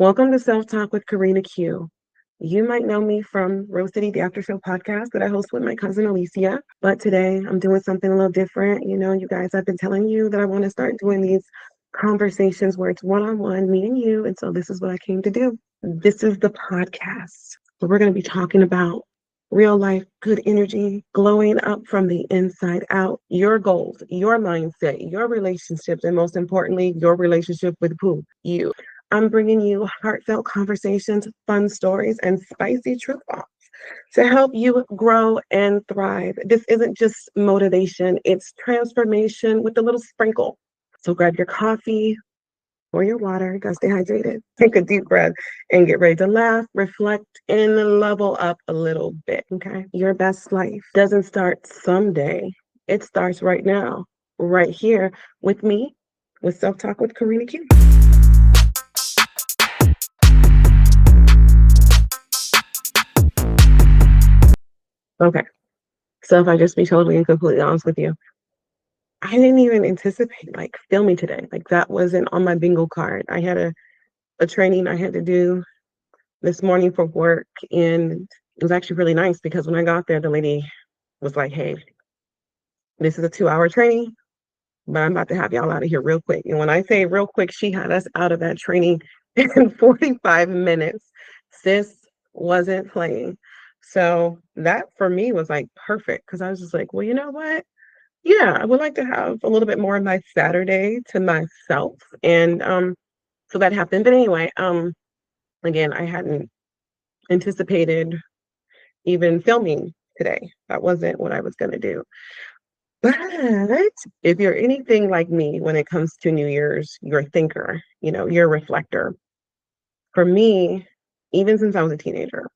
Welcome to Self Talk with Karina Q. You might know me from Rose City, the After Show podcast that I host with my cousin Alicia. But today I'm doing something a little different. You guys, I've been telling you that I want to start doing these conversations where it's one on one, me and you. And so this is what I came to do. This is the podcast where we're going to be talking about real life, good energy, glowing up from the inside out, your goals, your mindset, your relationships, and most importantly, your relationship with who? You. I'm bringing you heartfelt conversations, fun stories, and spicy truth bombs to help you grow and thrive. This isn't just motivation, it's transformation with a little sprinkle. So grab your coffee or your water, gotta stay hydrated. Take a deep breath and get ready to laugh, reflect, and level up a little bit. Okay. Your best life doesn't start someday, it starts right now, right here with me, with Self Talk with Karina Q. Okay. So if I just be totally and completely honest with you, I didn't even anticipate like filming today. Like that wasn't on my bingo card. I had a training I had to do this morning for work, and it was actually really nice because when I got there, the lady was like, "Hey, this is a 2-hour training, but I'm about to have y'all out of here real quick." And when I say real quick, she had us out of that training in 45 minutes. Sis wasn't playing. So that for me was like perfect because I was just like, well, you know what? Yeah, I would like to have a little bit more of my Saturday to myself. And so that happened. But anyway, again, I hadn't anticipated even filming today. That wasn't what I was gonna do. But if you're anything like me when it comes to New Year's, you're a thinker, you're a reflector. For me, even since I was a teenager,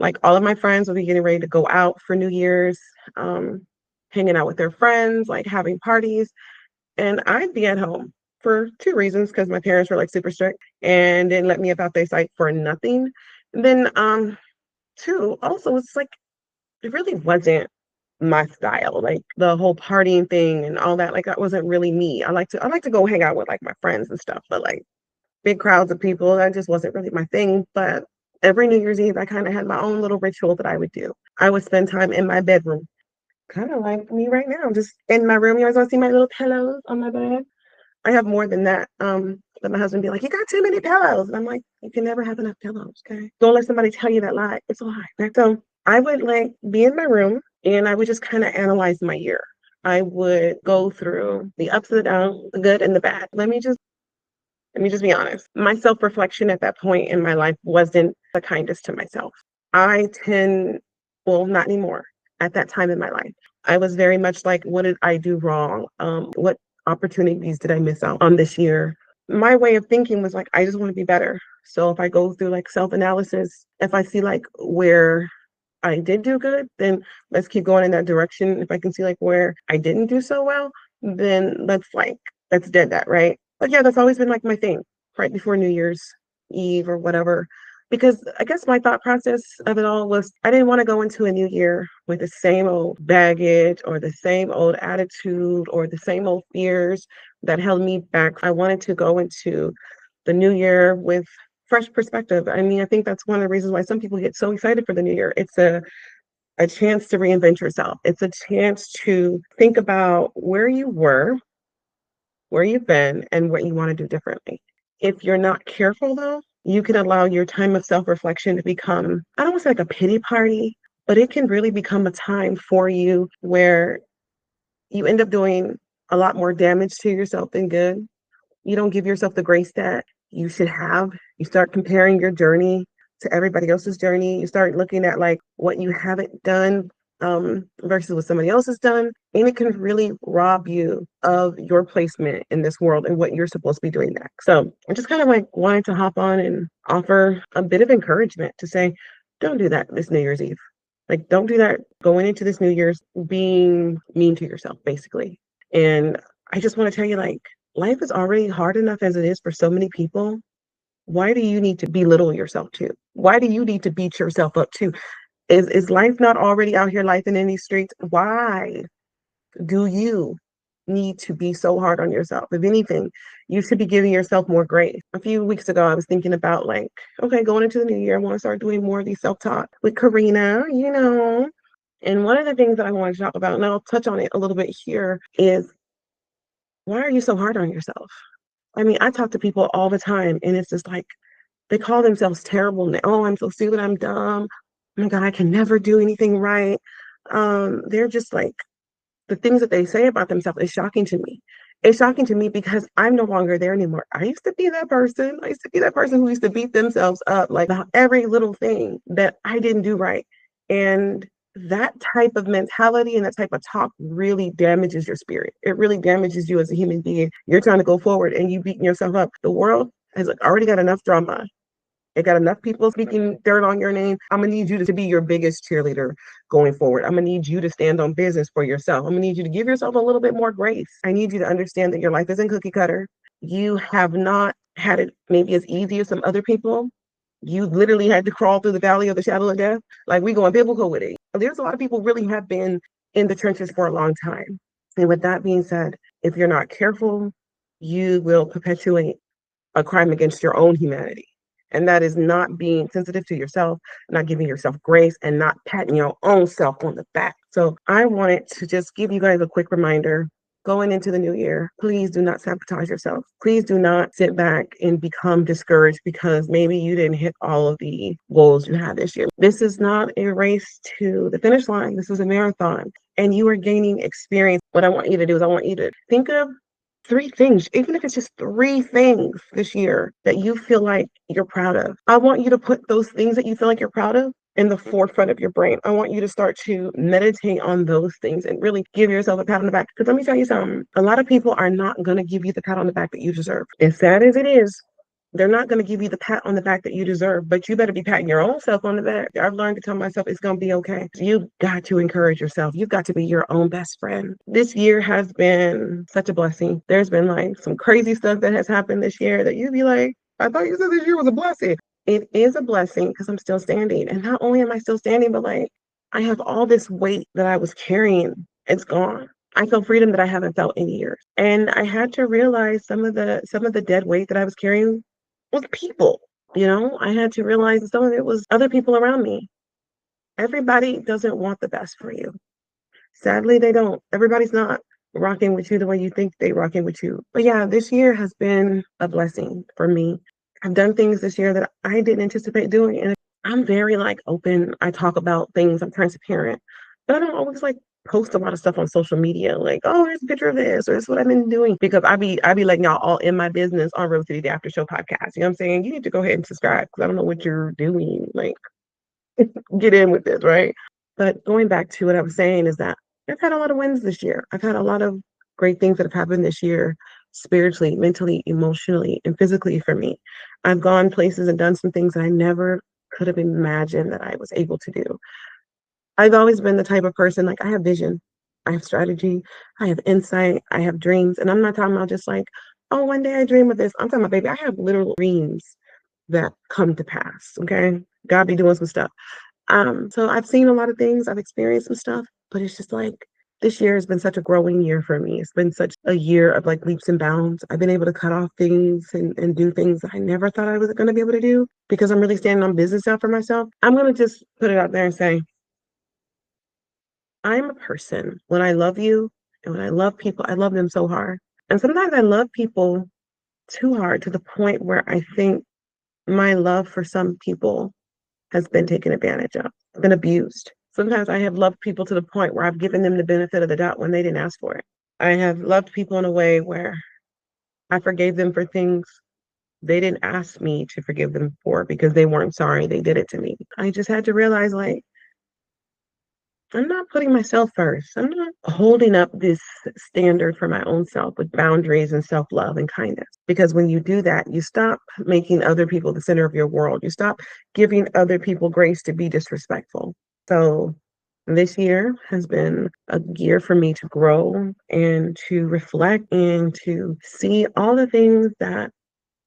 like all of my friends will be getting ready to go out for New Year's, um, hanging out with their friends, like having parties. And I'd be at home for two reasons, because my parents were like super strict and didn't let me about their site for nothing. And then two, also it's like it really wasn't my style. Like the whole partying thing and all that, like that wasn't really me. I like to go hang out with like my friends and stuff, but like big crowds of people, that just wasn't really my thing. But every New Year's Eve I kind of had my own little ritual that I would do. I would spend time in my bedroom. Kind of like me right now, just in my room. You always want to see my little pillows on my bed. I have more than that. But my husband be like, "You got too many pillows." And I'm like, "You can never have enough pillows, okay? Don't let somebody tell you that lie. It's a lie." Right? So I would like be in my room and I would just kind of analyze my year. I would go through the ups and the downs, the good and the bad. Let me just be honest. My self-reflection at that point in my life wasn't the kindest to myself. I tend, well, not anymore. At that time in my life, I was very much like, what did I do wrong? What opportunities did I miss out on this year? My way of thinking was like, I just want to be better. So if I go through like self-analysis, if I see like where I did do good, then let's keep going in that direction. If I can see like where I didn't do so well, then let's dead that, right? But yeah, that's always been like my thing right before New Year's Eve or whatever. Because I guess my thought process of it all was I didn't want to go into a new year with the same old baggage or the same old attitude or the same old fears that held me back. I wanted to go into the new year with fresh perspective. I mean, I think that's one of the reasons why some people get so excited for the new year. It's a chance to reinvent yourself. It's a chance to think about where you were, where you've been, and what you want to do differently. If you're not careful, though, you can allow your time of self reflection to become, I don't want to say like a pity party, but it can really become a time for you where you end up doing a lot more damage to yourself than good. You don't give yourself the grace that you should have. You start comparing your journey to everybody else's journey. You start looking at like what you haven't done versus what somebody else has done. And it can really rob you of your placement in this world and what you're supposed to be doing next. So I just kind of like wanted to hop on and offer a bit of encouragement to say, don't do that this New Year's Eve. Like, don't do that going into this New Year's being mean to yourself, basically. And I just want to tell you, like, life is already hard enough as it is for so many people. Why do you need to belittle yourself too? Why do you need to beat yourself up too? Is life not already out here life in these streets? Why do you need to be so hard on yourself. If anything, you should be giving yourself more grace. A few weeks ago, I was thinking about like, okay, going into the new year, I want to start doing more of these self-talk with Karina, you know. And one of the things that I want to talk about, and I'll touch on it a little bit here, is why are you so hard on yourself? I mean, I talk to people all the time, and it's just like they call themselves terrible. And oh, I'm so stupid, I'm dumb. Oh my God, I can never do anything right. They're just like the things that they say about themselves is shocking to me. It's shocking to me because I'm no longer there anymore. I used to be that person. I used to be that person who used to beat themselves up like about every little thing that I didn't do right. And that type of mentality and that type of talk really damages your spirit. It really damages you as a human being. You're trying to go forward and you beating yourself up. The world has already got enough drama. It got enough people speaking dirt on your name. I'm gonna need you to be your biggest cheerleader going forward. I'm gonna need you to stand on business for yourself. I'm gonna need you to give yourself a little bit more grace. I need you to understand that your life isn't cookie cutter. You have not had it maybe as easy as some other people. You literally had to crawl through the valley of the shadow of death. Like we going biblical with it. There's a lot of people really have been in the trenches for a long time. And with that being said, if you're not careful, you will perpetuate a crime against your own humanity. And that is not being sensitive to yourself, not giving yourself grace, and not patting your own self on the back. So I wanted to just give you guys a quick reminder going into the new year. Please do not sabotage yourself. Please do not sit back and become discouraged because maybe you didn't hit all of the goals you had this year. This is not a race to the finish line. This is a marathon and you are gaining experience. What I want you to do is I want you to think of three things, even if it's just three things this year that you feel like you're proud of. I want you to put those things that you feel like you're proud of in the forefront of your brain. I want you to start to meditate on those things and really give yourself a pat on the back. Because let me tell you something, a lot of people are not going to give you the pat on the back that you deserve. As sad as it is, they're not going to give you the pat on the back that you deserve, but you better be patting your own self on the back. I've learned to tell myself it's going to be okay. You've got to encourage yourself. You've got to be your own best friend. This year has been such a blessing. There's been like some crazy stuff that has happened this year that you'd be like, I thought you said this year was a blessing. It is a blessing because I'm still standing. And not only am I still standing, but like I have all this weight that I was carrying. It's gone. I feel freedom that I haven't felt in years. And I had to realize some of the dead weight that I was carrying was people. You know, I had to realize that some of it was other people around me. Everybody doesn't want the best for you. Sadly, they don't. Everybody's not rocking with you the way you think they rocking with you. But yeah, this year has been a blessing for me. I've done things this year that I didn't anticipate doing. And I'm very like open. I talk about things. I'm transparent. But I don't always like post a lot of stuff on social media, like, oh, here's a picture of this, or this is what I've been doing. Because I be letting y'all all in my business on Real City the After Show podcast. You know what I'm saying? You need to go ahead and subscribe because I don't know what you're doing. Like, get in with this, right? But going back to what I was saying is that I've had a lot of wins this year. I've had a lot of great things that have happened this year, spiritually, mentally, emotionally, and physically for me. I've gone places and done some things that I never could have imagined that I was able to do. I've always been the type of person, like I have vision, I have strategy, I have insight, I have dreams. And I'm not talking about just like, oh, one day I dream of this. I'm talking about, baby, I have literal dreams that come to pass. Okay. God be doing some stuff. So I've seen a lot of things, I've experienced some stuff, but it's just like this year has been such a growing year for me. It's been such a year of like leaps and bounds. I've been able to cut off things and do things that I never thought I was going to be able to do because I'm really standing on business out for myself. I'm going to just put it out there and say, I'm a person. When I love you and when I love people, I love them so hard. And sometimes I love people too hard to the point where I think my love for some people has been taken advantage of, been abused. Sometimes I have loved people to the point where I've given them the benefit of the doubt when they didn't ask for it. I have loved people in a way where I forgave them for things they didn't ask me to forgive them for because they weren't sorry they did it to me. I just had to realize like I'm not putting myself first. I'm not holding up this standard for my own self with boundaries and self love and kindness. Because when you do that, you stop making other people the center of your world. You stop giving other people grace to be disrespectful. So this year has been a year for me to grow and to reflect and to see all the things that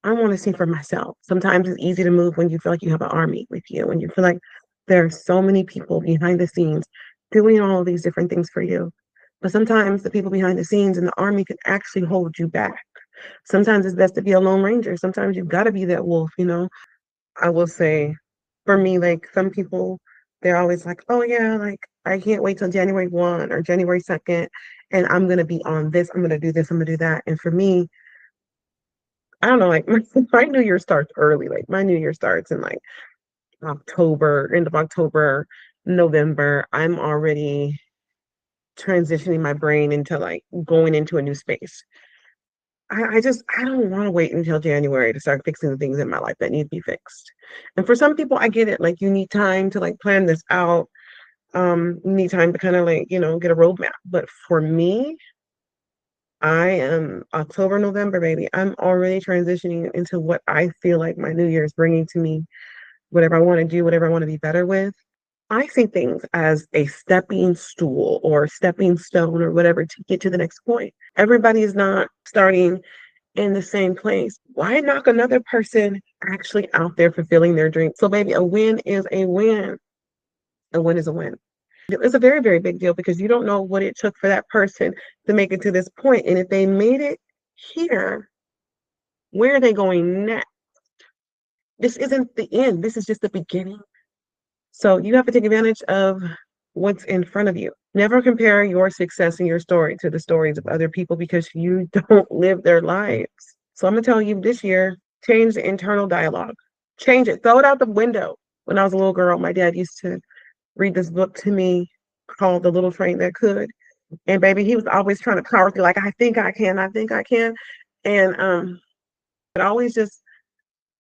I want to see for myself. Sometimes it's easy to move when you feel like you have an army with you, and you feel like there are so many people behind the scenes doing all of these different things for you. But sometimes the people behind the scenes in the army can actually hold you back. Sometimes it's best to be a lone ranger. Sometimes you've got to be that wolf, you know. I will say, for me, like some people, they're always like, oh yeah, like I can't wait till January 1 or January 2nd, and I'm gonna be on this, I'm gonna do this, I'm gonna do that. And for me, I don't know, like my New Year starts early. Like my New Year starts in like October, end of October, November. I'm already transitioning my brain into like going into a new space. I don't want to wait until January to start fixing the things in my life that need to be fixed. And for some people, I get it. Like you need time to like plan this out. You need time to kind of like, you know, get a roadmap. But for me, I am October, November, baby. I'm already transitioning into what I feel like my new year is bringing to me, whatever I want to do, whatever I want to be better with. I see things as a stepping stool or stepping stone or whatever to get to the next point. Everybody is not starting in the same place. Why knock another person actually out there fulfilling their dream? So, baby, a win is a win. A win is a win. It's a very, very big deal because you don't know what it took for that person to make it to this point. And if they made it here, where are they going next? This isn't the end. This is just the beginning. So you have to take advantage of what's in front of you. Never compare your success and your story to the stories of other people because you don't live their lives. So I'm gonna tell you this year, change the internal dialogue. Change it. Throw it out the window. When I was a little girl, my dad used to read this book to me called The Little Train That Could. And baby, he was always trying to power through, like, I think I can, I think I can. And it always just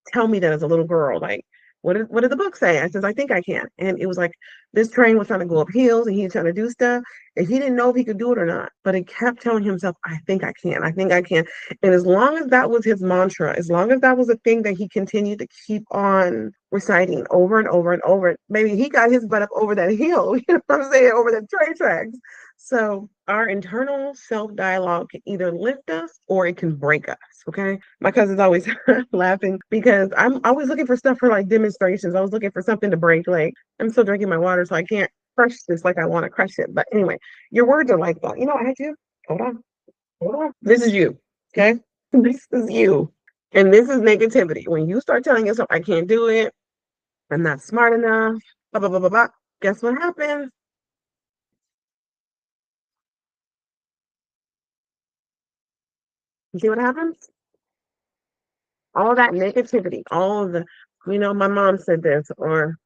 tell me that as a little girl, like, what did the book say? I says, I think I can. And it was like this train was trying to go up hills and he was trying to do stuff. And he didn't know if he could do it or not. But he kept telling himself, I think I can, I think I can. And as long as that was his mantra, as long as that was a thing that he continued to keep on reciting over and over and over, maybe he got his butt up over that hill, you know what I'm saying, over the train tracks. So our internal self-dialogue can either lift us or it can break us. Okay. My cousin's always laughing because I'm always looking for stuff for like demonstrations. I was looking for something to break. Like I'm still drinking my water, so I can't crush this like I want to crush it. But anyway, your words are like that. You know what I do? Hold on. Hold on. This is you. Okay. This is you. And this is negativity. When you start telling yourself, I can't do it, I'm not smart enough, blah, blah, blah, blah, blah. Guess what happens? You see what happens? All that negativity, all of the, you know, my mom said this, or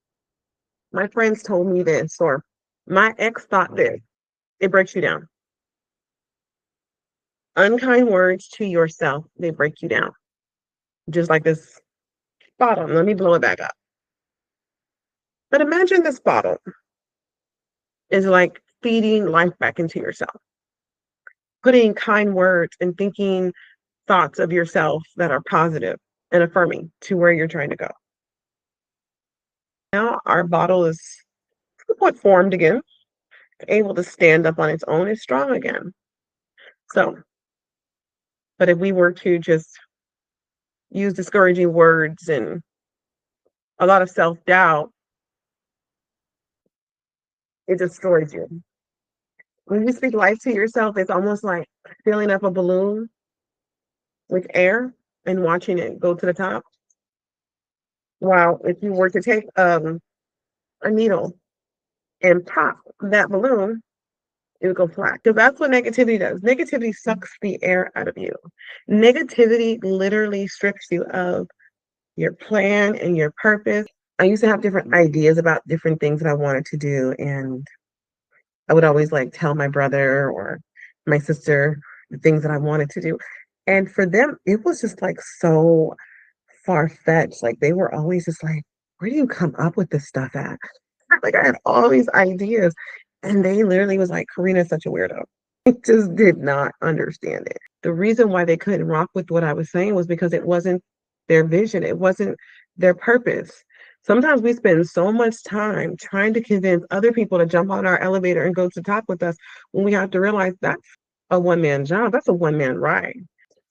my friends told me this, or my ex thought this. It breaks you down. Unkind words to yourself, they break you down. Just like this bottle. Let me blow it back up. But imagine this bottle is like feeding life back into yourself, putting kind words and thinking thoughts of yourself that are positive and affirming to where you're trying to go. Now our bottle is somewhat formed again, able to stand up on its own, is strong again. So, but if we were to just use discouraging words and a lot of self-doubt, it destroys you. When you speak life to yourself, it's almost like filling up a balloon with air and watching it go to the top. While if you were to take a needle and pop that balloon, it would go flat. Because that's what negativity does. Negativity sucks the air out of you. Negativity literally strips you of your plan and your purpose. I used to have different ideas about different things that I wanted to do, and I would always like tell my brother or my sister the things that I wanted to do. And for them, it was just like so far fetched. Like they were always just like, where do you come up with this stuff at? Like I had all these ideas. And they literally was like, Karina's such a weirdo. I just did not understand it. The reason why they couldn't rock with what I was saying was because it wasn't their vision, it wasn't their purpose. Sometimes we spend so much time trying to convince other people to jump on our elevator and go to the top with us when we have to realize that's a one man job, that's a one man ride.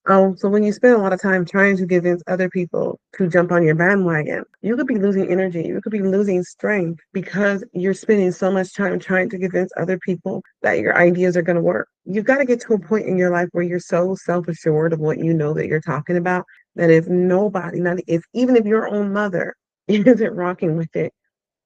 Oh, so when you spend a lot of time trying to convince other people to jump on your bandwagon, you could be losing energy. You could be losing strength because you're spending so much time trying to convince other people that your ideas are going to work. You've got to get to a point in your life where you're so self-assured of what you know that you're talking about that if nobody, not if even if your own mother isn't rocking with it,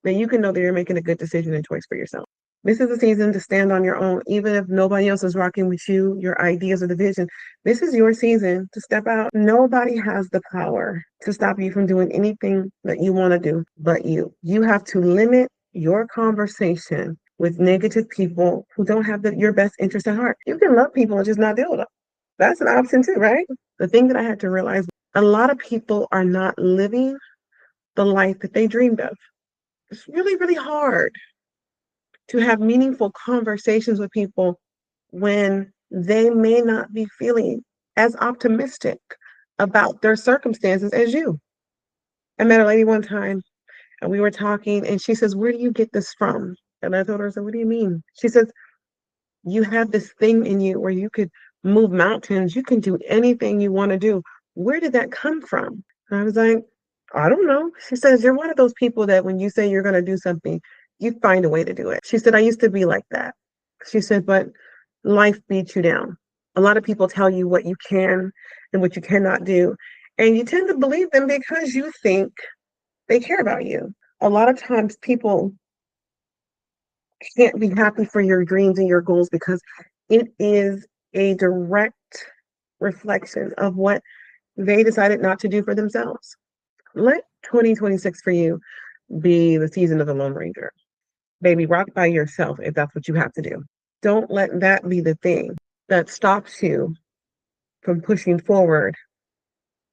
then you can know that you're making a good decision and choice for yourself. This is a season to stand on your own, even if nobody else is rocking with you, your ideas or the vision. This is your season to step out. Nobody has the power to stop you from doing anything that you want to do but you. You have to limit your conversation with negative people who don't have your best interest at heart. You can love people and just not deal with them. That's an option too, right? The thing that I had to realize, a lot of people are not living the life that they dreamed of. It's really, really hard to have meaningful conversations with people when they may not be feeling as optimistic about their circumstances as you. I met a lady one time and we were talking and she says, "Where do you get this from?" And I told her, "So what do you mean?" She says, "You have this thing in you where you could move mountains, you can do anything you want to do. Where did that come from?" And I was like, "I don't know." She says, "You're one of those people that when you say you're going to do something, you find a way to do it." She said, "I used to be like that." She said, "But life beats you down. A lot of people tell you what you can and what you cannot do. And you tend to believe them because you think they care about you. A lot of times people can't be happy for your dreams and your goals because it is a direct reflection of what they decided not to do for themselves. Let 2026 for you be the season of the Lone Ranger. Baby, rock by yourself if that's what you have to do. Don't let that be the thing that stops you from pushing forward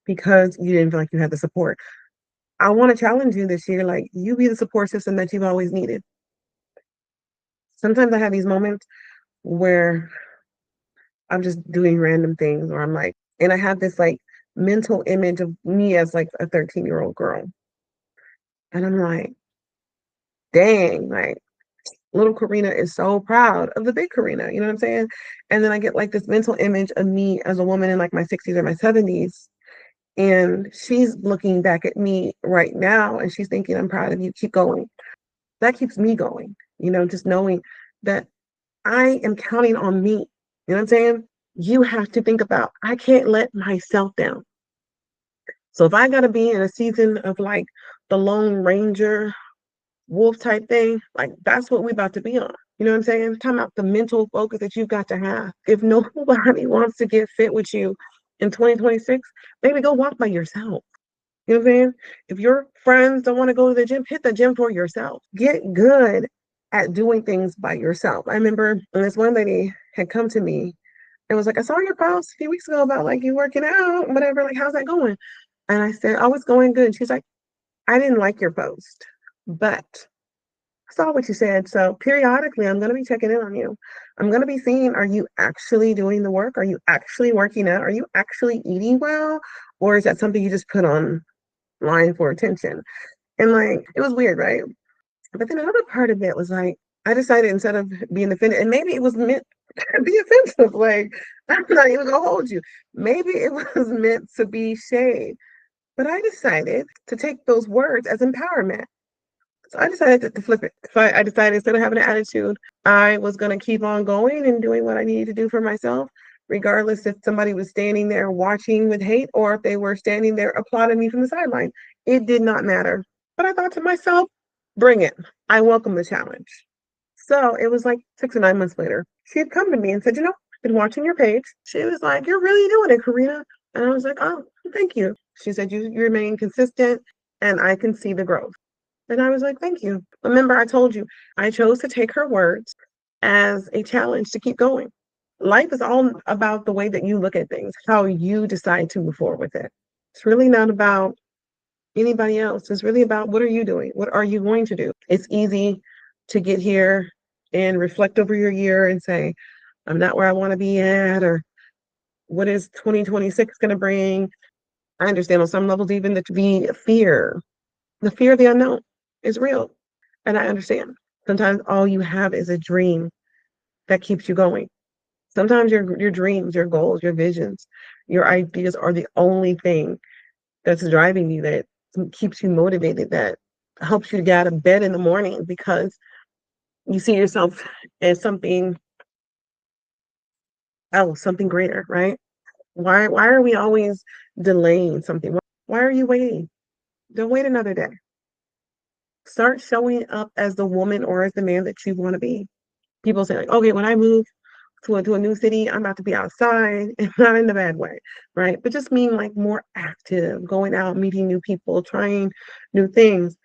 because you didn't feel like you had the support. I want to challenge you this year, like you be the support system that you've always needed. Sometimes I have these moments where I'm just doing random things or I'm like, and I have this like mental image of me as like a 13-year-old girl. And I'm like, dang, like little Karina is so proud of the big Karina, you know what I'm saying? And then I get like this mental image of me as a woman in like my 60s or my 70s. And she's looking back at me right now and she's thinking, I'm proud of you, keep going. That keeps me going, just knowing that I am counting on me. You know what I'm saying? You have to think about, I can't let myself down. So if I got to be in a season of like the Lone Ranger wolf type thing, like that's what we're about to be on. You know what I'm saying? Talking about the mental focus that you've got to have. If nobody wants to get fit with you in 2026, maybe go walk by yourself. You know what I'm saying? If your friends don't want to go to the gym, hit the gym for yourself. Get good at doing things by yourself. I remember when this one lady had come to me and was like, I saw your post a few weeks ago about like you working out, whatever, like how's that going? And I said, oh, it's going good. She's like, I didn't like your post, but I saw what you said. So periodically I'm gonna be checking in on you. I'm gonna be seeing, are you actually doing the work? Are you actually working out? Are you actually eating well? Or is that something you just put on line for attention? And like it was weird, right? But then another part of it was like I decided instead of being offended, and maybe it was meant to be offensive, like I'm not even gonna hold you. Maybe it was meant to be shade. But I decided to take those words as empowerment. So I decided to flip it. So I decided instead of having an attitude, I was going to keep on going and doing what I needed to do for myself, regardless if somebody was standing there watching with hate or if they were standing there applauding me from the sideline. It did not matter. But I thought to myself, bring it. I welcome the challenge. So it was like 6 or 9 months later, she had come to me and said, I've been watching your page. She was like, you're really doing it, Karina. And I was like, oh, thank you. She said, you remain consistent and I can see the growth. And I was like, thank you. Remember, I told you, I chose to take her words as a challenge to keep going. Life is all about the way that you look at things, how you decide to move forward with it. It's really not about anybody else. It's really about what are you doing? What are you going to do? It's easy to get here and reflect over your year and say, I'm not where I want to be at, or what is 2026 going to bring? I understand on some levels, even the fear of the unknown is real. And I understand. Sometimes all you have is a dream that keeps you going. Sometimes your dreams, your goals, your visions, Your ideas are the only thing that's driving you, that keeps you motivated, that helps you to get out of bed in the morning because you see yourself as something else, something greater, right? Why are we always delaying something? Why are you waiting? Don't wait another day. Start showing up as the woman or as the man that you want to be. People say like, okay, when I move to a new city, I'm about to be outside, and not in a bad way, right? But just mean like more active, going out, meeting new people, trying new things.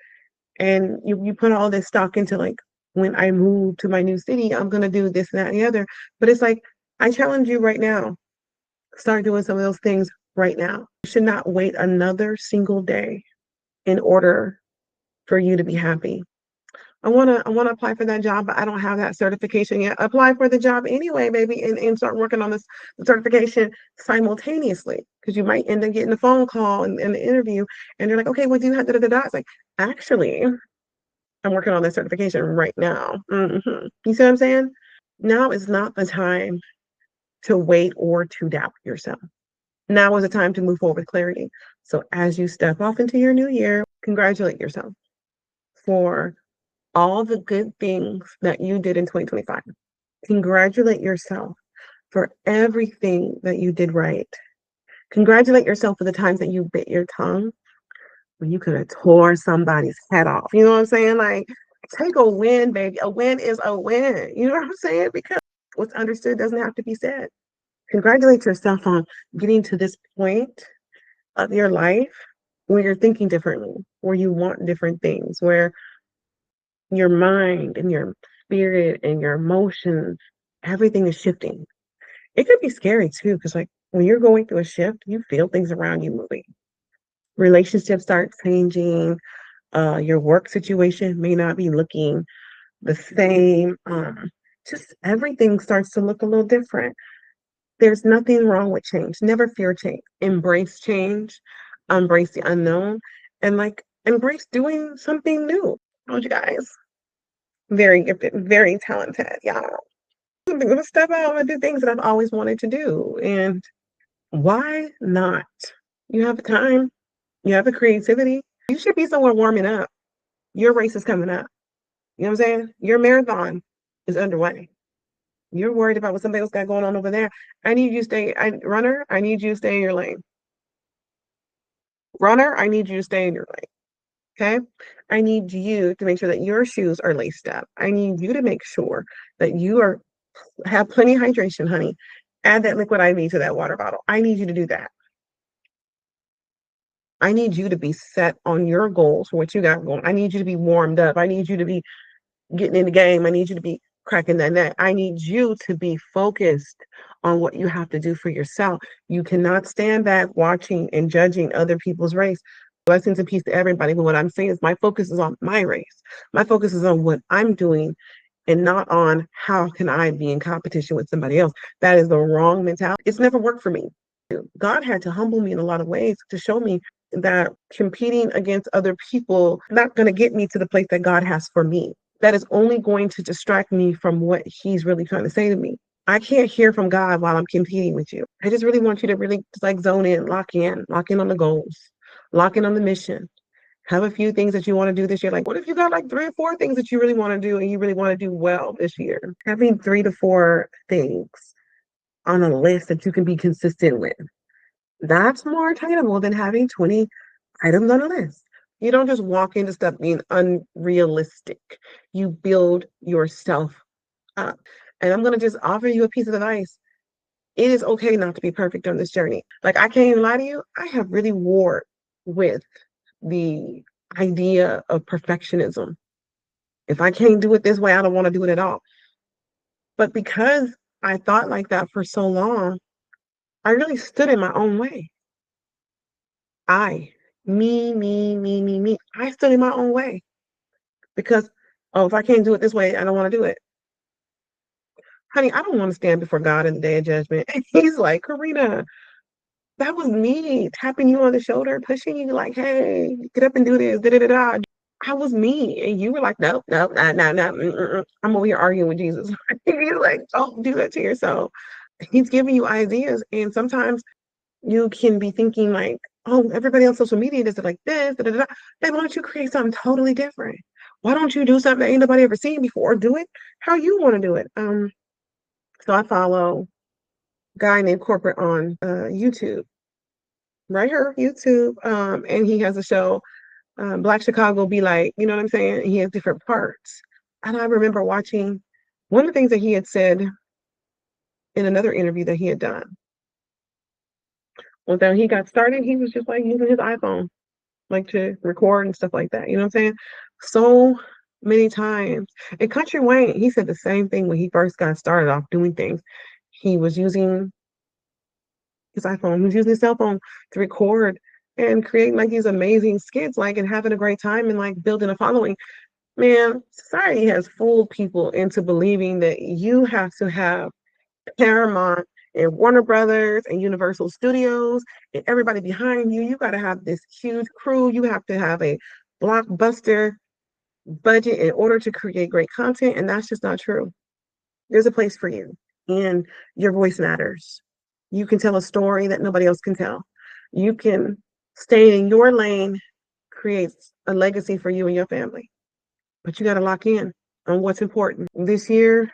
And you put all this stock into like, when I move to my new city, I'm gonna do this, that, and the other. But it's like, I challenge you right now, start doing some of those things right now. You should not wait another single day in order for you to be happy. I wanna apply for that job, but I don't have that certification yet. Apply for the job anyway, baby, and start working on this certification simultaneously. Because you might end up getting a phone call and the interview, and they're like, okay, what do you have? Da, da, da, da. It's like, actually, I'm working on this certification right now. You see what I'm saying? Now is not the time to wait or to doubt yourself. Now is the time to move forward with clarity. So as you step off into your new year, congratulate yourself for all the good things that you did in 2025. Congratulate yourself for everything that you did right. Congratulate yourself for the times that you bit your tongue when you could have tore somebody's head off. You know what I'm saying? Like, take a win, baby. A win is a win. You know what I'm saying? Because what's understood doesn't have to be said. Congratulate yourself on getting to this point of your life where you're thinking differently, where you want different things, where your mind and your spirit and your emotions, everything is shifting. It could be scary too, because like when you're going through a shift, you feel things around you moving. Relationships start changing. Your work situation may not be looking the same. Just everything starts to look a little different. There's nothing wrong with change. Never fear change. Embrace change. Embrace the unknown, and like embrace doing something new. Told you guys, very gifted, very talented. Yeah, I'm gonna step out and do things that I've always wanted to do. And why not? You have the time, you have the creativity. You should be somewhere warming up. Your race is coming up. You know what I'm saying? Your marathon is underway. You're worried about what somebody else got going on over there. I need you to stay, runner, I need you to stay in your lane. Runner, I need you to stay in your lane. Okay? I need you to make sure that your shoes are laced up. I need you to make sure that you are have plenty of hydration, honey. Add that liquid IV to that water bottle. I need you to do that. I need you to be set on your goals for what you got going. I need you to be warmed up. I need you to be getting in the game. I need you to be cracking that net. I need you to be focused on what you have to do for yourself. You cannot stand back watching and judging other people's race. Blessings and peace to everybody. But what I'm saying is my focus is on my race. My focus is on what I'm doing and not on how can I be in competition with somebody else. That is the wrong mentality. It's never worked for me. God had to humble me in a lot of ways to show me that competing against other people is not going to get me to the place that God has for me. That is only going to distract me from what he's really trying to say to me. I can't hear from God while I'm competing with you. I just really want you to really just like zone in, lock in on the goals, lock in on the mission. Have a few things that you want to do this year. Like, what if you got like 3 or 4 things that you really want to do and you really want to do well this year? Having 3 to 4 things on a list that you can be consistent with. That's more attainable than having 20 items on a list. You don't just walk into stuff being unrealistic. You build yourself up. And I'm going to just offer you a piece of advice. It is okay not to be perfect on this journey. Like, I can't even lie to you. I have really warred with the idea of perfectionism. If I can't do it this way, I don't want to do it at all. But because I thought like that for so long, I really stood in my own way. I, me. I stood in my own way because, oh, if I can't do it this way, I don't want to do it. Honey, I don't want to stand before God in the day of judgment. And he's like, Karina, that was me tapping you on the shoulder, pushing you like, hey, get up and do this. Da, da, da, da. I was me. And you were like, no, no, no, no, no. I'm over here arguing with Jesus. He's like, don't do that to yourself. He's giving you ideas. And sometimes You can be thinking like, oh, everybody on social media does it like this. Da, da, da. Then why don't you create something totally different? Why don't you do something that ain't nobody ever seen before? Or do it how you want to do it. So I follow a guy named Corporate on YouTube, right here, YouTube. And he has a show, Black Chicago Be Like, you know what I'm saying? He has different parts. And I remember watching one of the things that he had said in another interview that he had done. Well, then he got started, he was just like using his iPhone, like to record and stuff like that. You know what I'm saying? So many times. And Country Wayne, he said the same thing when he first got started off doing things. He was using his iPhone, he was using his cell phone to record and create like these amazing skits, like and having a great time and like building a following. Man, society has fooled people into believing that you have to have Paramount and Warner Brothers and Universal Studios and everybody behind you. You got to have this huge crew. You have to have a blockbuster budget in order to create great content. And that's just not true. There's a place for you, and your voice matters. You can tell a story that nobody else can tell. You can stay in your lane, creates a legacy for you and your family. But you got to lock in on what's important. This year,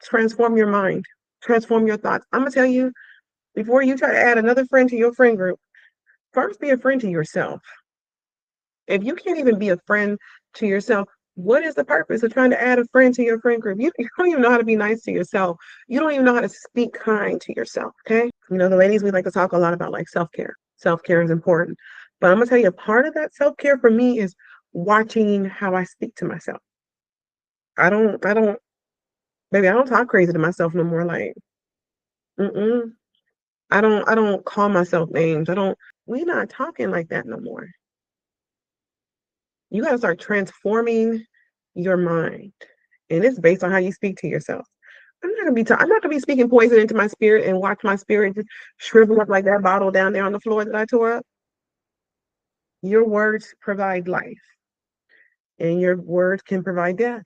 transform your mind, transform your thoughts. I'm going to tell you, before you try to add another friend to your friend group, first be a friend to yourself. If you can't even be a friend to yourself, what is the purpose of trying to add a friend to your friend group? You don't even know how to be nice to yourself. You don't even know how to speak kind to yourself. Okay. You know, the ladies, we like to talk a lot about like self-care. Self-care is important. But I'm going to tell you, a part of that self-care for me is watching how I speak to myself. I don't, baby, I don't talk crazy to myself no more. Like, mm-mm. I don't call myself names. We're not talking like that no more. You got to start transforming your mind. And it's based on how you speak to yourself. I'm not gonna be speaking poison into my spirit and watch my spirit just shrivel up like that bottle down there on the floor that I tore up. Your words provide life, and your words can provide death.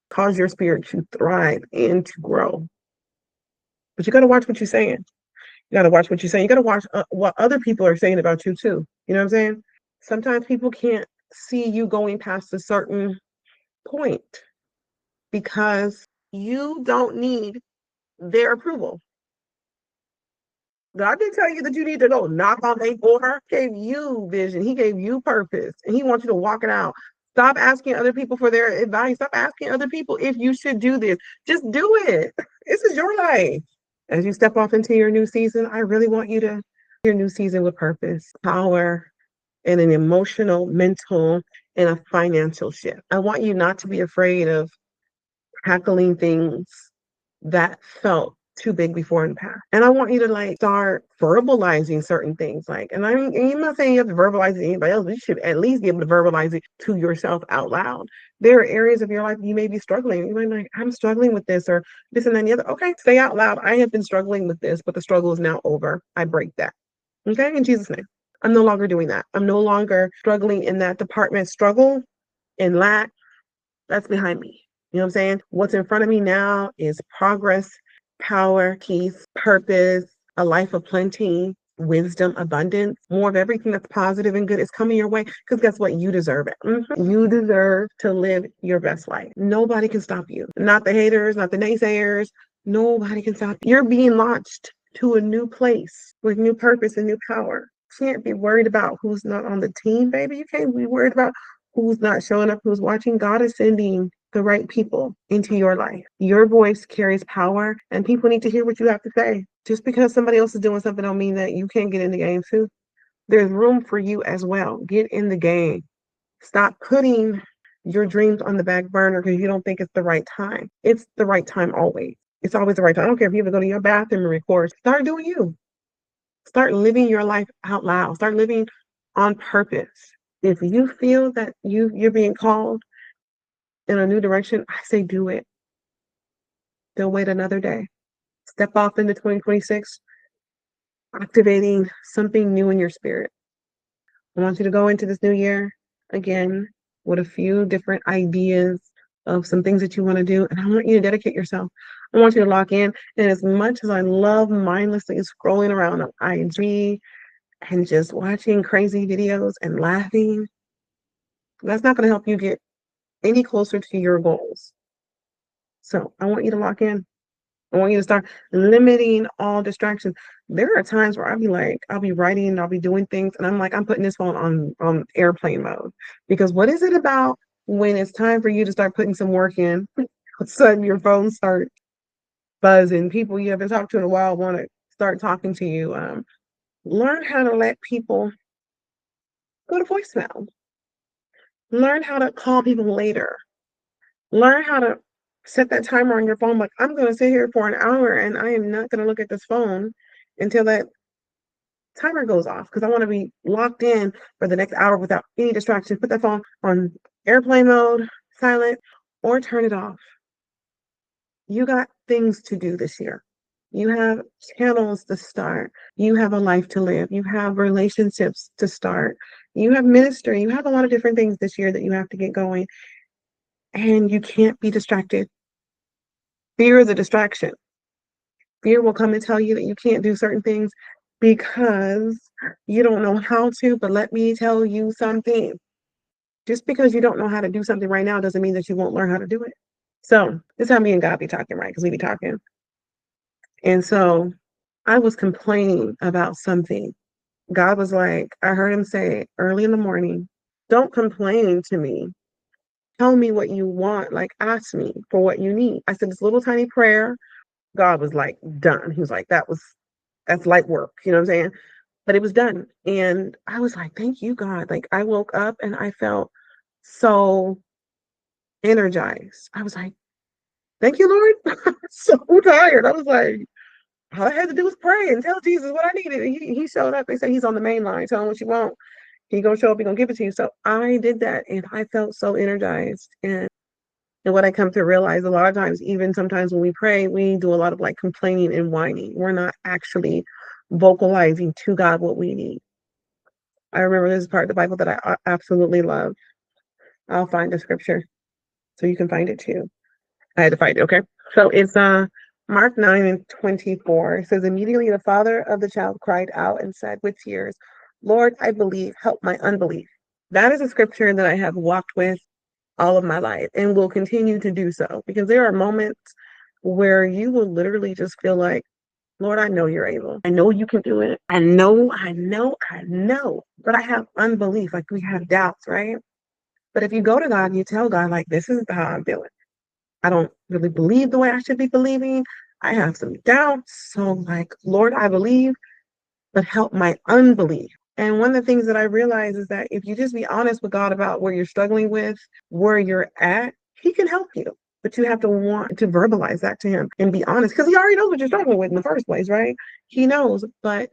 Cause your spirit to thrive and to grow. But you got to watch what you're saying. You got to watch what you're saying. You got to watch what other people are saying about you too. You know what I'm saying? Sometimes people can't see you going past a certain point because you don't need their approval. God didn't tell you that you need to go knock on their door. He gave you vision. He gave you purpose, and He wants you to walk it out. Stop asking other people for their advice. Stop asking other people if you should do this. Just do it. This is your life. As you step off into your new season, I really want you to your new season with purpose, power, and an emotional, mental, and a financial shift. I want you not to be afraid of tackling things that felt too big before in the past. And I want you to like start verbalizing certain things. Like, and I'm not saying you have to verbalize it to anybody else, but you should at least be able to verbalize it to yourself out loud. There are areas of your life you may be struggling. You might be like, I'm struggling with this or this and then the other. Okay, say out loud, I have been struggling with this, but the struggle is now over. I break that. Okay, in Jesus' name. I'm no longer doing that. I'm no longer struggling in that department. Struggle and lack, that's behind me. You know what I'm saying? What's in front of me now is progress, power, peace, purpose, a life of plenty, wisdom, abundance, more of everything that's positive and good is coming your way. Because guess what? You deserve it. You deserve to live your best life. Nobody can stop you. Not the haters, not the naysayers. Nobody can stop you. You're being launched to a new place with new purpose and new power. You can't be worried about who's not on the team, baby. You can't be worried about who's not showing up, who's watching. God is sending the right people into your life. Your voice carries power, and people need to hear what you have to say. Just because somebody else is doing something don't mean that you can't get in the game too. There's room for you as well. Get in the game. Stop putting your dreams on the back burner because you don't think it's the right time. It's the right time always. It's always the right time. I don't care if you ever go to your bathroom and record. Start doing you. Start living your life out loud. Start living on purpose. If you feel that you're being called in a new direction, I say do it. Don't wait another day. Step off into 2026, activating something new in your spirit. I want you to go into this new year again with a few different ideas, of some things that you want to do. And I want you to dedicate yourself. I want you to lock in. And as much as I love mindlessly scrolling around on IG and just watching crazy videos and laughing, that's not going to help you get any closer to your goals. So I want you to lock in. I want you to start limiting all distractions. There are times where I'll be writing, I'll be doing things, and I'm like, I'm putting this phone on airplane mode. Because what is it about when it's time for you to start putting some work in? All of a sudden your phone starts buzzing. People you haven't talked to in a while want to start talking to you. Learn how to let people go to voicemail. Learn how to call people later. Learn how to set that timer on your phone. Like, I'm going to sit here for an hour and I am not going to look at this phone until that timer goes off because I want to be locked in for the next hour without any distractions. Put that phone on airplane mode, silent, or turn it off. You got things to do this year. You have channels to start. You have a life to live. You have relationships to start. You have ministry. You have a lot of different things this year that you have to get going. And you can't be distracted. Fear is a distraction. Fear will come and tell you that you can't do certain things because you don't know how to. But let me tell you something. Just because you don't know how to do something right now doesn't mean that you won't learn how to do it. So this is how me and God be talking, right? Because we be talking. And so I was complaining about something. God was like, I heard him say early in the morning, don't complain to me. Tell me what you want. Like, ask me for what you need. I said this little tiny prayer. God was like, done. He was like, that's light work. You know what I'm saying? But it was done. And I was like, thank you, God. Like, I woke up and I felt so energized. I was like, thank you, Lord. I'm so tired. I was like, all I had to do was pray and tell Jesus what I needed. And he showed up. They said he's on the main line. Tell him what you want. He gonna show up. He gonna give it to you. So I did that, and I felt so energized. And what I come to realize a lot of times, even sometimes when we pray, we do a lot of like complaining and whining. We're not actually vocalizing to God what we need. I remember this is part of the Bible that I absolutely love. I'll find the scripture so you can find it too. I had to find it. Okay, so it's Mark 9:24. It says, immediately the father of the child cried out and said with tears, Lord, I believe, help my unbelief. That is a scripture that I have walked with all of my life and will continue to do so because there are moments where you will literally just feel like, Lord, I know you're able. I know you can do it. I know. But I have unbelief, like we have doubts, right? But if you go to God and you tell God, like, this is how I'm feeling. I don't really believe the way I should be believing. I have some doubts. So, like, Lord, I believe, but help my unbelief. And one of the things that I realize is that if you just be honest with God about where you're struggling with, where you're at, He can help you. But you have to want to verbalize that to Him and be honest because He already knows what you're struggling with in the first place, right? He knows, but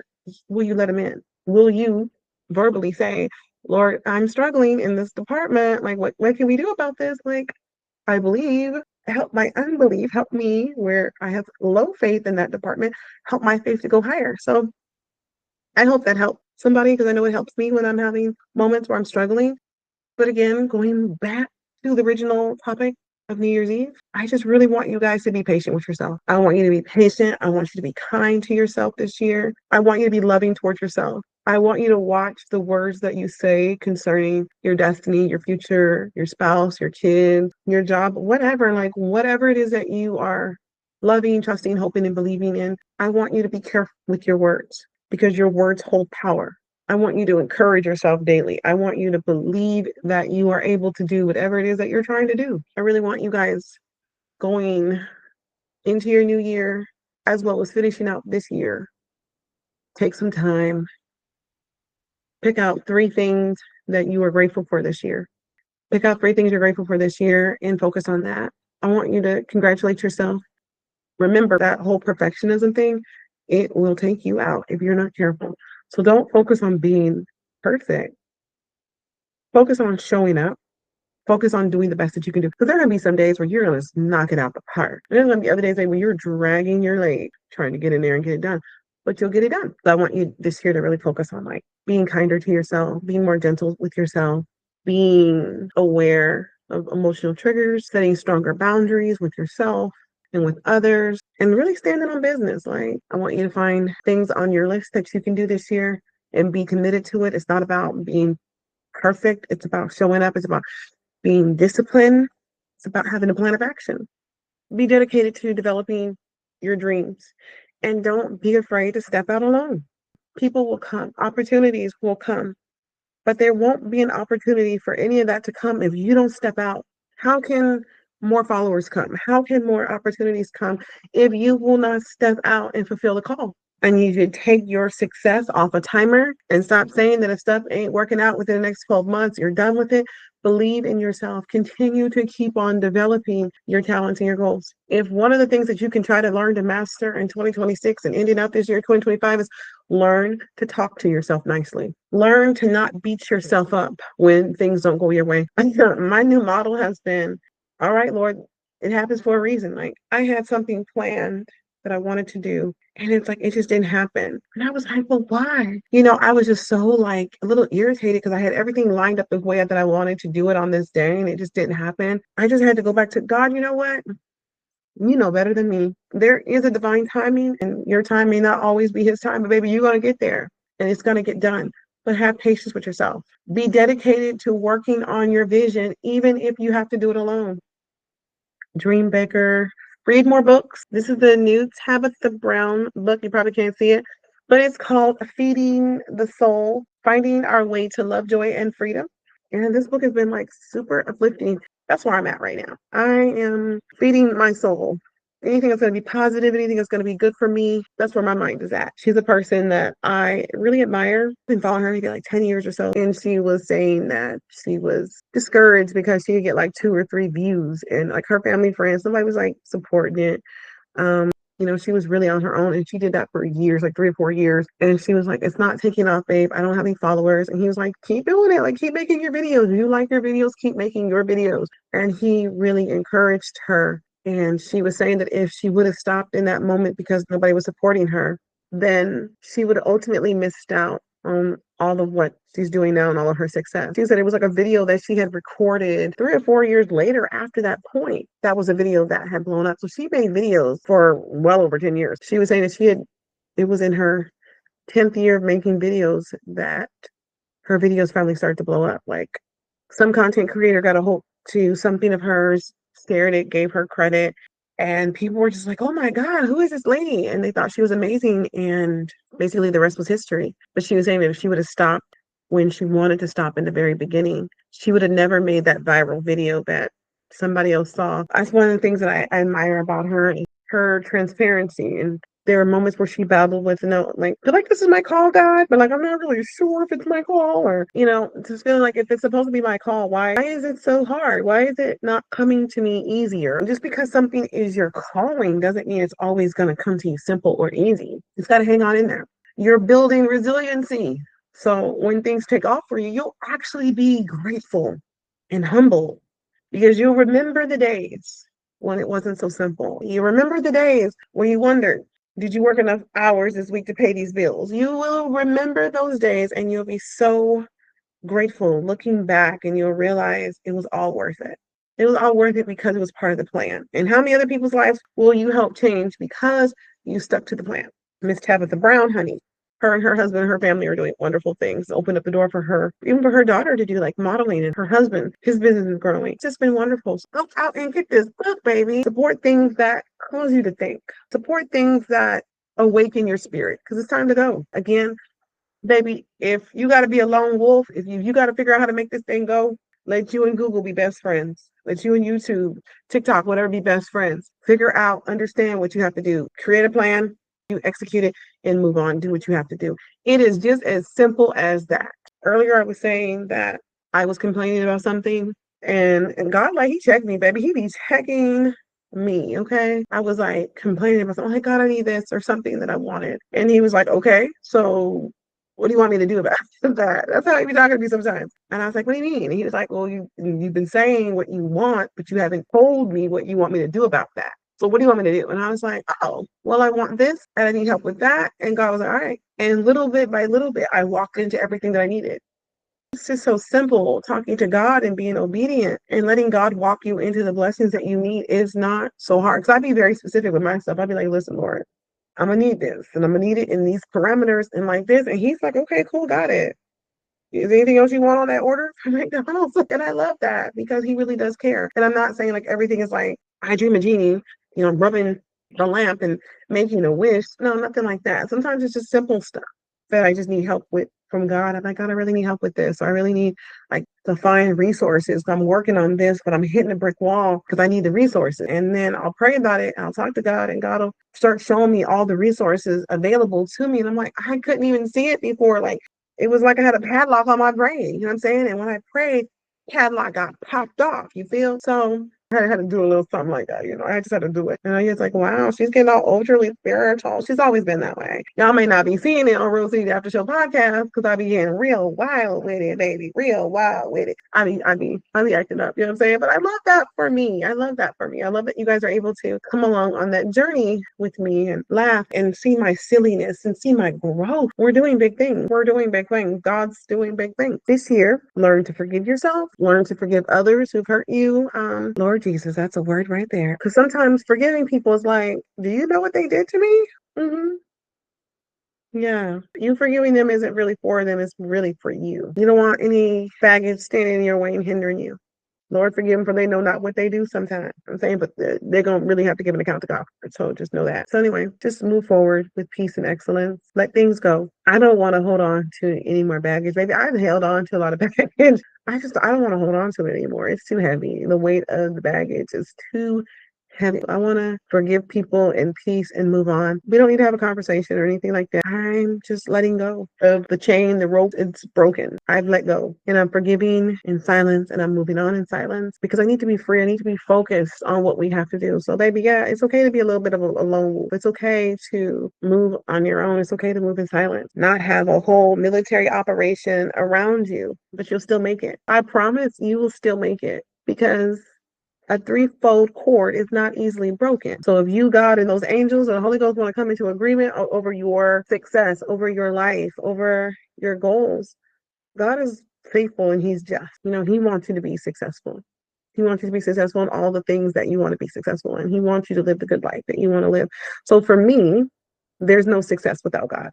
will you let Him in? Will you verbally say, Lord, I'm struggling in this department. Like, what can we do about this? Like, I believe, help my unbelief, help me where I have low faith in that department, help my faith to go higher. So I hope that helps somebody because I know it helps me when I'm having moments where I'm struggling. But again, going back to the original topic of New Year's Eve, I just really want you guys to be patient with yourself. I want you to be patient. I want you to be kind to yourself this year. I want you to be loving towards yourself. I want you to watch the words that you say concerning your destiny, your future, your spouse, your kids, your job, whatever, like whatever it is that you are loving, trusting, hoping, and believing in. I want you to be careful with your words because your words hold power. I want you to encourage yourself daily. I want you to believe that you are able to do whatever it is that you're trying to do. I really want you guys going into your new year as well as finishing out this year. Take some time, pick out 3 things that you are grateful for this year. Pick out 3 things you're grateful for this year and focus on that. I want you to congratulate yourself. Remember that whole perfectionism thing, it will take you out if you're not careful. So don't focus on being perfect. Focus on showing up. Focus on doing the best that you can do. Because there are going to be some days where you're going to just knock it out the park. And there's going to be other days where you're dragging your leg trying to get in there and get it done. But you'll get it done. So I want you this year to really focus on like being kinder to yourself, being more gentle with yourself, being aware of emotional triggers, setting stronger boundaries with yourself and with others, and really standing on business. Like, I want you to find things on your list that you can do this year and be committed to it. It's not about being perfect, it's about showing up, it's about being disciplined, it's about having a plan of action. Be dedicated to developing your dreams and don't be afraid to step out alone. People will come, opportunities will come, but there won't be an opportunity for any of that to come if you don't step out. How can more followers come? How can more opportunities come if you will not step out and fulfill the call? I need you to take your success off a timer and stop saying that if stuff ain't working out within the next 12 months, you're done with it. Believe in yourself. Continue to keep on developing your talents and your goals. If one of the things that you can try to learn to master in 2026 and ending out this year, 2025, is learn to talk to yourself nicely. Learn to not beat yourself up when things don't go your way. My new model has been, all right, Lord, it happens for a reason. Like, I had something planned that I wanted to do, and it's like it just didn't happen. And I was like, well, why? I was just so like a little irritated because I had everything lined up the way that I wanted to do it on this day, and it just didn't happen. I just had to go back to God. You know what? You know better than me. There is a divine timing, and your time may not always be his time, but baby, you're gonna get there and it's gonna get done. But have patience with yourself. Be dedicated to working on your vision, even if you have to do it alone. Dream bigger, read more books. This is the new Tabitha Brown book. You probably can't see it, but it's called Feeding the Soul, Finding Our Way to Love, Joy, and Freedom. And this book has been like super uplifting. That's where I'm at right now. I am feeding my soul. Anything that's going to be positive, anything that's going to be good for me, that's where my mind is at. She's a person that I really admire. I've been following her maybe like 10 years or so. And she was saying that she was discouraged because she could get like 2 or 3 views. And like her family, friends, somebody was like supporting it. She was really on her own, and she did that for years, like 3 or 4 years. And she was like, it's not taking off, babe. I don't have any followers. And he was like, keep doing it. Like, keep making your videos. If you like your videos, keep making your videos. And he really encouraged her. And she was saying that if she would have stopped in that moment because nobody was supporting her, then she would have ultimately missed out on all of what she's doing now and all of her success. She said it was like a video that she had recorded 3 or 4 years later after that point. That was a video that had blown up. So she made videos for well over 10 years. She was saying that it was in her 10th year of making videos that her videos finally started to blow up. Like, some content creator got a hold to something of hers, shared it, gave her credit, and people were just like, oh my God, who is this lady? And they thought she was amazing. And basically the rest was history. But she was saying that if she would have stopped when she wanted to stop in the very beginning, she would have never made that viral video that somebody else saw. That's one of the things that I admire about her, her transparency. And there are moments where she babbled with, no, like, feel like this is my call, God, but like, I'm not really sure if it's my call, or, just feeling like if it's supposed to be my call, why is it so hard? Why is it not coming to me easier? Just because something is your calling doesn't mean it's always going to come to you simple or easy. It's got to hang on in there. You're building resiliency. So when things take off for you, you'll actually be grateful and humble because you'll remember the days when it wasn't so simple. You remember the days when you wondered, did you work enough hours this week to pay these bills? You will remember those days and you'll be so grateful looking back, and you'll realize it was all worth it. It was all worth it because it was part of the plan. And how many other people's lives will you help change because you stuck to the plan? Miss Tabitha Brown, honey, her and her husband and her family are doing wonderful things. Opened up the door for her, even for her daughter to do like modeling, and her husband, his business is growing. It's just been wonderful. So go out and get this book, baby. Support things that cause you to think. Support things that awaken your spirit, because it's time to go. Again, baby, if you got to be a lone wolf, if you got to figure out how to make this thing go, let you and Google be best friends. Let you and YouTube, TikTok, whatever, be best friends. Figure out, understand what you have to do. Create a plan, you execute it, and move on. Do what you have to do. It is just as simple as that. Earlier, I was saying that I was complaining about something, and God, like, he checked me, baby. He be checking me, okay? I was like complaining about something, like, God, I need this or something that I wanted. And he was like, okay, so what do you want me to do about that? That's how he be talking to me sometimes. And I was like, what do you mean? And he was like, well, you've been saying what you want, but you haven't told me what you want me to do about that. So what do you want me to do? And I was like, oh, well, I want this and I need help with that. And God was like, all right. And little bit by little bit, I walked into everything that I needed. It's just so simple. Talking to God and being obedient and letting God walk you into the blessings that you need is not so hard. Because I'd be very specific with my stuff. I'd be like, listen, Lord, I'm gonna need this and I'm gonna need it in these parameters and like this. And he's like, okay, cool, got it. Is there anything else you want on that order from McDonald's? And I love that because he really does care. And I'm not saying like everything is like, I dream a genie, rubbing the lamp and making a wish. No, nothing like that. Sometimes it's just simple stuff that I just need help with from God. I'm like, God, I really need help with this. Or I really need like to find resources. I'm working on this, but I'm hitting a brick wall because I need the resources. And then I'll pray about it. I'll talk to God and God will start showing me all the resources available to me. And I'm like, I couldn't even see it before. Like it was like I had a padlock on my brain. You know what I'm saying? And when I prayed, padlock got popped off. You feel? So I had to do a little something like that, I just had to do it. And I was like, wow, she's getting all overly spiritual. She's always been that way. Y'all may not be seeing it on Rose City After Show podcast because I be getting real wild with it, baby. Real wild with it. I be acting up, you know what I'm saying? But I love that for me. I love that for me. I love that you guys are able to come along on that journey with me and laugh and see my silliness and see my growth. We're doing big things. We're doing big things. God's doing big things. This year, learn to forgive yourself, learn to forgive others who've hurt you. Lord Jesus, that's a word right there. Because sometimes forgiving people is like, do you know what they did to me? Yeah. You forgiving them isn't really for them, it's really for you. You don't want any baggage standing in your way and hindering you. Lord, forgive them for they know not what they do sometimes. I'm saying, but they're going to really have to give an account to God. So just know that. So anyway, just move forward with peace and excellence. Let things go. I don't want to hold on to any more baggage. Maybe I've held on to a lot of baggage. I don't want to hold on to it anymore. It's too heavy. The weight of the baggage is too heavy. I want to forgive people in peace and move on. We don't need to have a conversation or anything like that. I'm just letting go of the chain, the rope. It's broken. I've let go and I'm forgiving in silence and I'm moving on in silence because I need to be free. I need to be focused on what we have to do. So baby, yeah, it's okay to be a little bit of a lone wolf. It's okay to move on your own. It's okay to move in silence, not have a whole military operation around you, but you'll still make it. I promise you will still make it because a threefold cord is not easily broken. So if you, God, and those angels or the Holy Ghost want to come into agreement over your success, over your life, over your goals, God is faithful and he's just. He wants you to be successful. He wants you to be successful in all the things that you want to be successful in. He wants you to live the good life that you want to live. So for me, there's no success without God.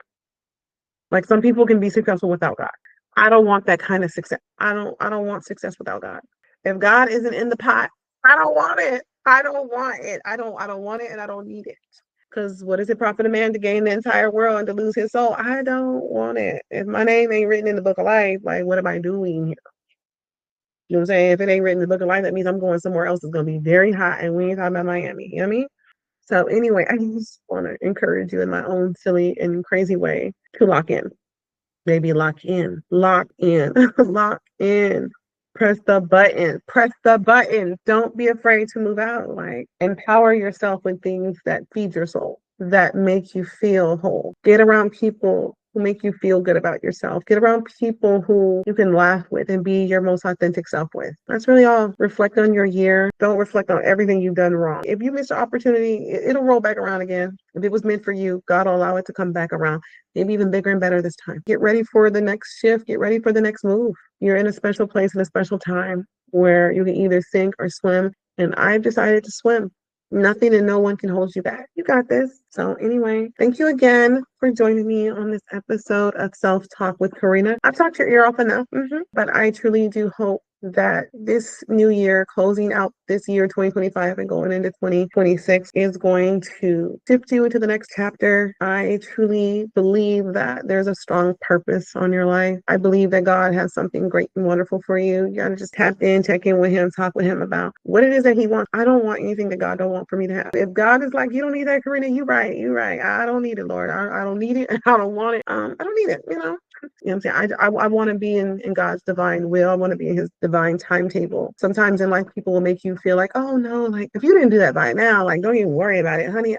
Like some people can be successful without God. I don't want that kind of success. I don't want success without God. If God isn't in the pot, I don't want it. I don't want it. I don't want it and I don't need it. Because what does it profit a man to gain the entire world and to lose his soul? I don't want it. If my name ain't written in the book of life, like what am I doing here? You know what I'm saying? If it ain't written in the book of life, that means I'm going somewhere else. It's gonna be very hot and we ain't talking about Miami. You know what I mean? So anyway, I just want to encourage you in my own silly and crazy way to lock in. Maybe lock in, lock in. Press the button, press the button. Don't be afraid to move out. Like empower yourself with things that feed your soul, that make you feel whole. Get around people who make you feel good about yourself. Get around people who you can laugh with and be your most authentic self with. That's really all. Reflect on your year. Don't reflect on everything you've done wrong. If you miss an opportunity, it'll roll back around again. If it was meant for you, God will allow it to come back around. Maybe even bigger and better this time. Get ready for the next shift. Get ready for the next move. You're in a special place and a special time where you can either sink or swim. And I've decided to swim. Nothing and no one can hold you back. You got this. So anyway, thank you again for joining me on this episode of Self Talk with Karina. I've talked your ear off enough, but I truly do hope that this new year, closing out this year 2025 and going into 2026, is going to shift you into the next chapter. I truly believe that there's a strong purpose on your life. I believe that God has something great and wonderful for you. You gotta just tap in, check in with him, talk with him about what it is that he wants. I don't want anything that God don't want for me to have. If God is like, you don't need that, Karina, you're right. I don't need it, Lord. I don't need it. I don't want it. I don't need it, You know what I'm saying? I want to be in God's divine will. I want to be in his divine timetable. Sometimes in life, people will make you feel like, oh no, like if you didn't do that by now, like don't even worry about it, honey.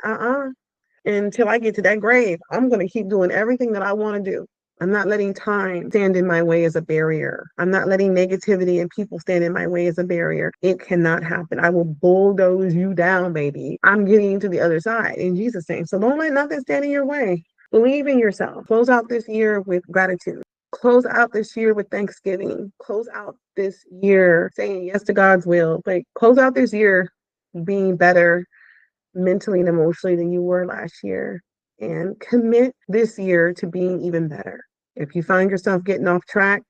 Until I get to that grave, I'm going to keep doing everything that I want to do. I'm not letting time stand in my way as a barrier. I'm not letting negativity and people stand in my way as a barrier. It cannot happen. I will bulldoze you down, baby. I'm getting to the other side in Jesus' name. So don't let nothing stand in your way. Believe in yourself. Close out this year with gratitude. Close out this year with Thanksgiving. Close out this year saying yes to God's will. Like, close out this year being better mentally and emotionally than you were last year. And commit this year to being even better. If you find yourself getting off track,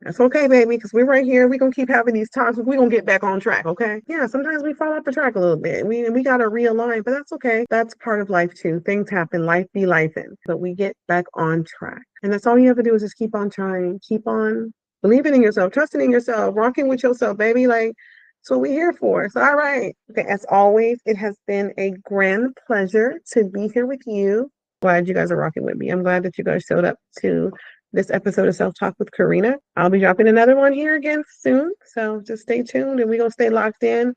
that's okay, baby, because we're right here. We're gonna keep having these talks. We're gonna get back on track, okay? Yeah, sometimes we fall off the track a little bit. We gotta realign, but that's okay. That's part of life too. Things happen, life be lifing, but we get back on track. And that's all you have to do is just keep on trying, keep on believing in yourself, trusting in yourself, rocking with yourself, baby. Like, that's what we're here for. So all right. Okay, as always, it has been a grand pleasure to be here with you. Glad you guys are rocking with me. I'm glad that you guys showed up to this episode of Self Talk with Karina. I'll be dropping another one here again soon. So just stay tuned and we're going to stay locked in.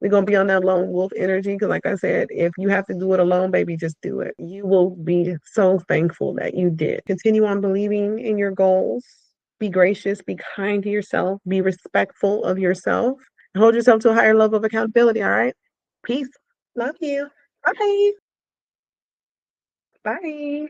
We're going to be on that lone wolf energy because, like I said, if you have to do it alone, baby, just do it. You will be so thankful that you did. Continue on believing in your goals. Be gracious, be kind to yourself, be respectful of yourself, and hold yourself to a higher level of accountability. All right. Peace. Love you. Bye. Bye.